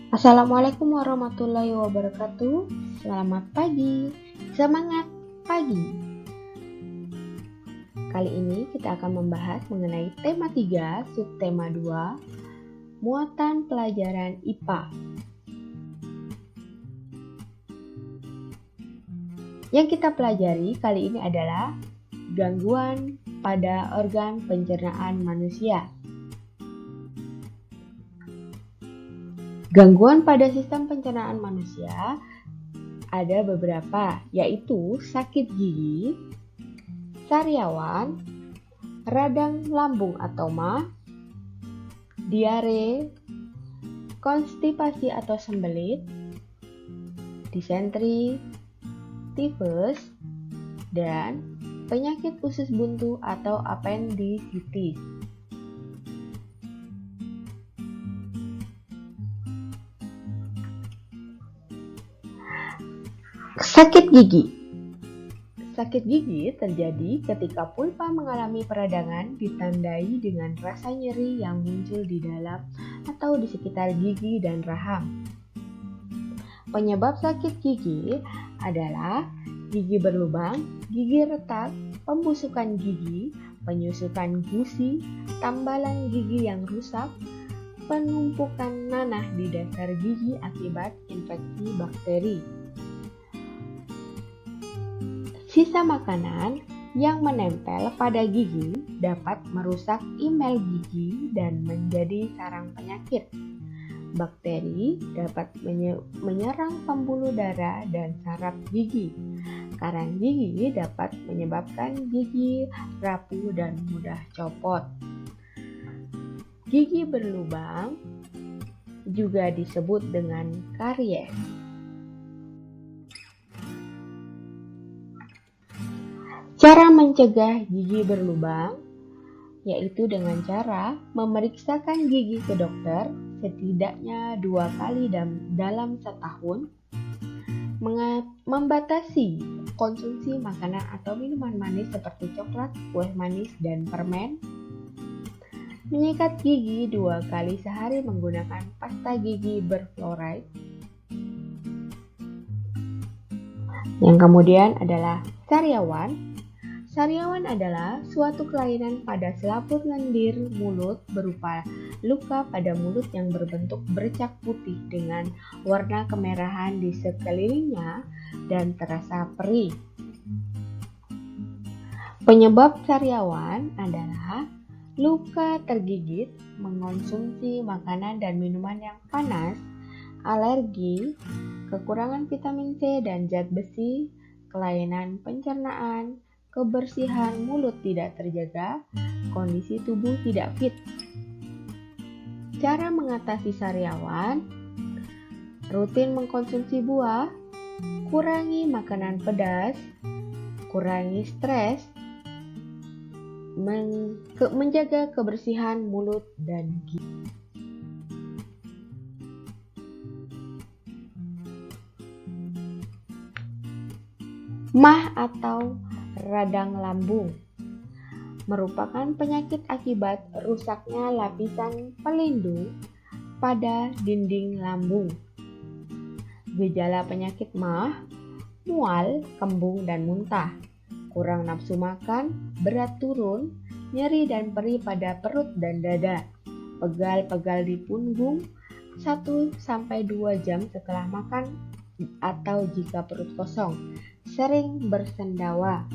Assalamualaikum warahmatullahi wabarakatuh. Selamat pagi, semangat pagi. Kali ini kita akan membahas mengenai tema 3, subtema 2, muatan pelajaran IPA. Yang kita pelajari kali ini adalah gangguan pada organ pencernaan manusia. Gangguan pada sistem pencernaan manusia ada beberapa, yaitu sakit gigi, sariawan, radang lambung atau MAH, diare, konstipasi atau sembelit, disentri, tifus, dan penyakit usus buntu atau appendicitis. Sakit gigi. Sakit gigi terjadi ketika pulpa mengalami peradangan ditandai dengan rasa nyeri yang muncul di dalam atau di sekitar gigi dan rahang. Penyebab sakit gigi adalah gigi berlubang, gigi retak, pembusukan gigi, penyusutan gusi, tambalan gigi yang rusak, penumpukan nanah di dasar gigi akibat infeksi bakteri. Sisa makanan yang menempel pada gigi dapat merusak email gigi dan menjadi sarang penyakit. Bakteri dapat menyerang pembuluh darah dan saraf gigi. Karang gigi dapat menyebabkan gigi rapuh dan mudah copot. Gigi berlubang juga disebut dengan karies. Cara mencegah gigi berlubang yaitu dengan cara memeriksakan gigi ke dokter setidaknya 2 kali dalam setahun, membatasi konsumsi makanan atau minuman manis seperti coklat, kue manis, dan permen, menyikat gigi 2 kali sehari menggunakan pasta gigi berfluoride. Yang kemudian adalah sariawan. Sariawan adalah suatu kelainan pada selaput lendir mulut berupa luka pada mulut yang berbentuk bercak putih dengan warna kemerahan di sekelilingnya dan terasa perih. Penyebab sariawan adalah luka tergigit, mengonsumsi makanan dan minuman yang panas, alergi, kekurangan vitamin C dan zat besi, kelainan pencernaan, kebersihan mulut tidak terjaga, kondisi tubuh tidak fit. Cara mengatasi sariawan: rutin mengkonsumsi buah, kurangi makanan pedas, kurangi stres, menjaga kebersihan mulut dan gigi. MAH atau radang lambung merupakan penyakit akibat rusaknya lapisan pelindung pada dinding lambung. Gejala penyakit MAH: mual, kembung, dan muntah, kurang nafsu makan, berat turun, nyeri dan perih pada perut dan dada, pegal-pegal di punggung 1-2 jam setelah makan atau jika perut kosong, sering bersendawa.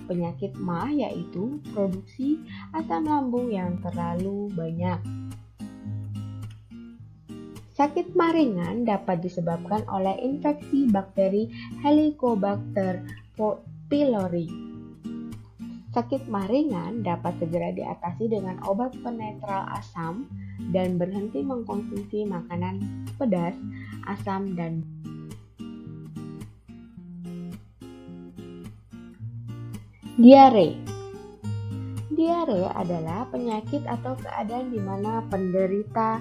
Penyakit MAH yaitu produksi asam lambung yang terlalu banyak. Sakit MAH ringan dapat disebabkan oleh infeksi bakteri Helicobacter pylori. Sakit MAH ringan dapat segera diatasi dengan obat penetral asam dan berhenti mengkonsumsi makanan pedas, asam, dan diare. Diare adalah penyakit atau keadaan di mana penderita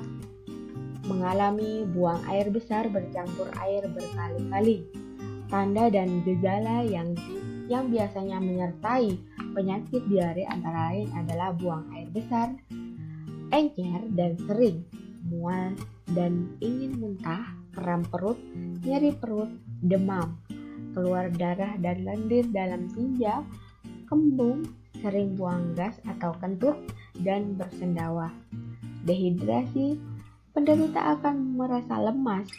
mengalami buang air besar bercampur air berkali-kali. Tanda dan gejala yang biasanya menyertai penyakit diare antara lain adalah buang air besar, encer, dan sering mual dan ingin muntah, kram perut, nyeri perut, demam, keluar darah dan lendir dalam tinja, kembung, sering buang gas atau kentut, dan bersendawa. Dehidrasi, penderita akan merasa lemas,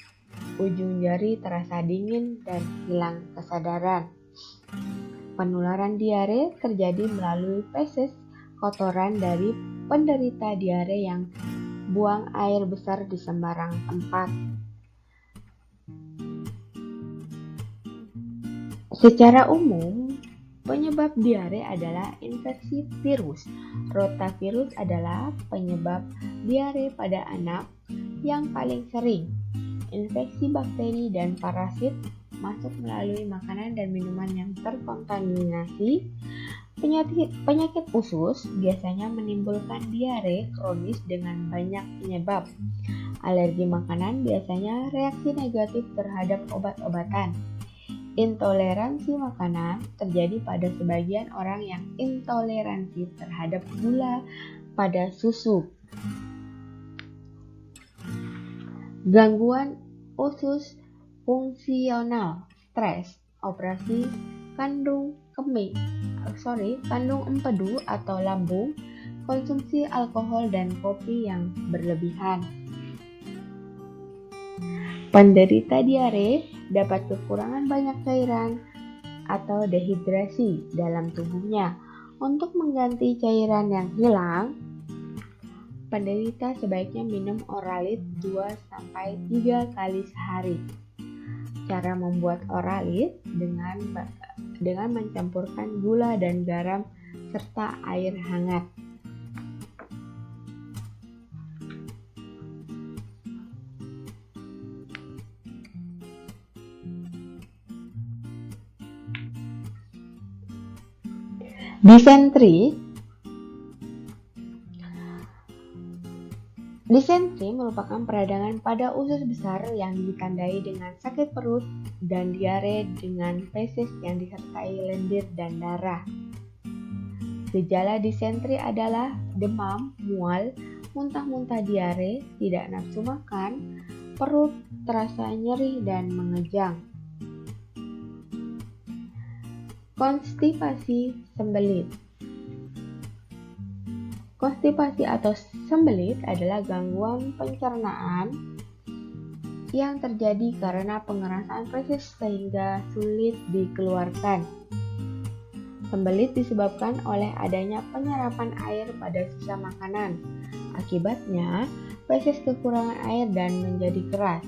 ujung jari terasa dingin dan hilang kesadaran. Penularan diare terjadi melalui feses, kotoran dari penderita diare yang buang air besar di sembarang tempat. Secara umum, penyebab diare adalah infeksi virus. Rotavirus adalah penyebab diare pada anak yang paling sering. Infeksi bakteri dan parasit masuk melalui makanan dan minuman yang terkontaminasi. Penyakit usus biasanya menimbulkan diare kronis dengan banyak penyebab. Alergi makanan biasanya reaksi negatif terhadap obat-obatan. Intoleransi makanan terjadi pada sebagian orang yang intoleransi terhadap gula pada susu. Gangguan usus fungsional, stres, operasi kandung empedu atau lambung, konsumsi alkohol dan kopi yang berlebihan. Penderita diare dapat kekurangan banyak cairan atau dehidrasi dalam tubuhnya. Untuk mengganti cairan yang hilang, penderita sebaiknya minum Oralit 2-3 kali sehari. Cara membuat Oralit dengan mencampurkan gula dan garam serta air hangat. Disentri merupakan peradangan pada usus besar yang ditandai dengan sakit perut dan diare dengan feses yang disertai lendir dan darah. Gejala disentri adalah demam, mual, muntah-muntah diare, tidak nafsu makan, perut terasa nyeri dan mengejang. Konstipasi sembelit. Konstipasi atau sembelit adalah gangguan pencernaan yang terjadi karena pengerasan feses sehingga sulit dikeluarkan. Sembelit disebabkan oleh adanya penyerapan air pada sisa makanan. Akibatnya, feses kekurangan air dan menjadi keras.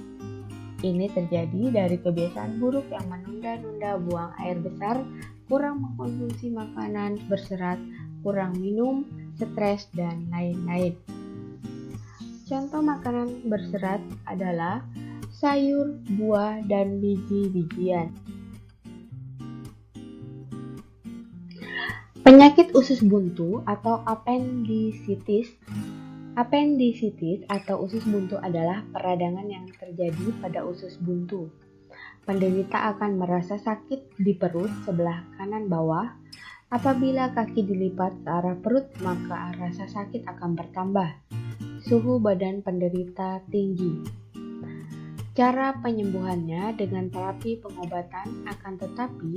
Ini terjadi dari kebiasaan buruk yang menunda-nunda buang air besar, kurang mengkonsumsi makanan berserat, kurang minum, stres, dan lain-lain. Contoh makanan berserat adalah sayur, buah, dan biji-bijian. Penyakit usus buntu atau appendicitis atau usus buntu adalah peradangan yang terjadi pada usus buntu. Penderita akan merasa sakit di perut sebelah kanan bawah. Apabila kaki dilipat ke arah perut, maka rasa sakit akan bertambah. Suhu badan penderita tinggi. Cara penyembuhannya dengan terapi pengobatan, akan tetapi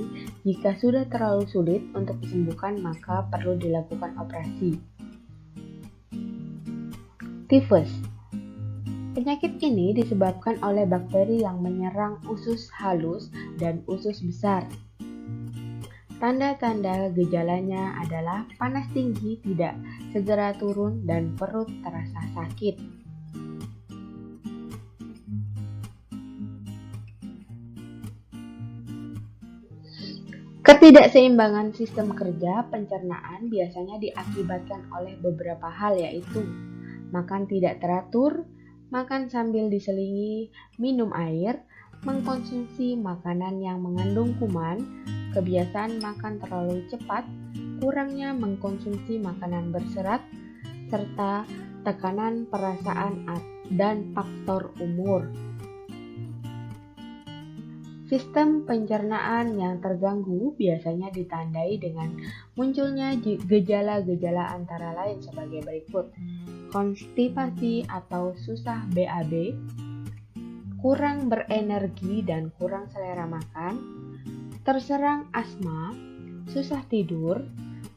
jika sudah terlalu sulit untuk disembuhkan maka perlu dilakukan operasi. Tifus. Penyakit ini disebabkan oleh bakteri yang menyerang usus halus dan usus besar. Tanda-tanda gejalanya adalah panas tinggi tidak segera turun dan perut terasa sakit. Ketidakseimbangan sistem kerja pencernaan biasanya diakibatkan oleh beberapa hal, yaitu makan tidak teratur, makan sambil diselingi minum air, mengkonsumsi makanan yang mengandung kuman, kebiasaan makan terlalu cepat, kurangnya mengkonsumsi makanan berserat, serta tekanan perasaan dan faktor umur. Sistem pencernaan yang terganggu biasanya ditandai dengan munculnya gejala-gejala antara lain sebagai berikut. konstipasi atau susah BAB, kurang berenergi dan kurang selera makan, terserang asma, susah tidur,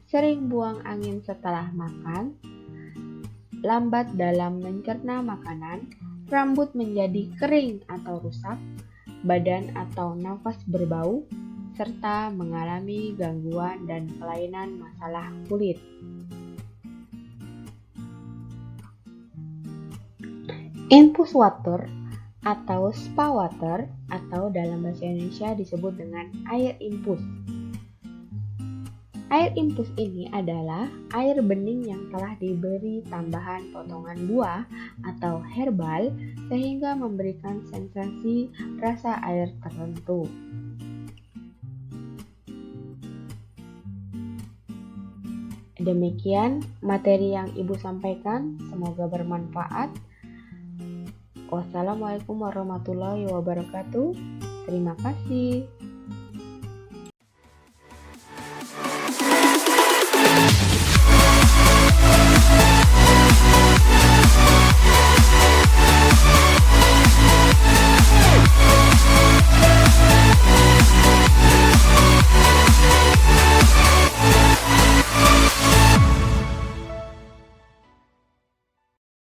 sering buang angin setelah makan, lambat dalam mencerna makanan, rambut menjadi kering atau rusak, badan atau nafas berbau, serta mengalami gangguan dan kelainan masalah kulit. Infus water atau spa water atau dalam bahasa Indonesia disebut dengan air infus. Air infus ini adalah air bening yang telah diberi tambahan potongan buah atau herbal sehingga memberikan sensasi rasa air tertentu. Demikian materi yang Ibu sampaikan, semoga bermanfaat. Wassalamualaikum warahmatullahi wabarakatuh. Terima kasih.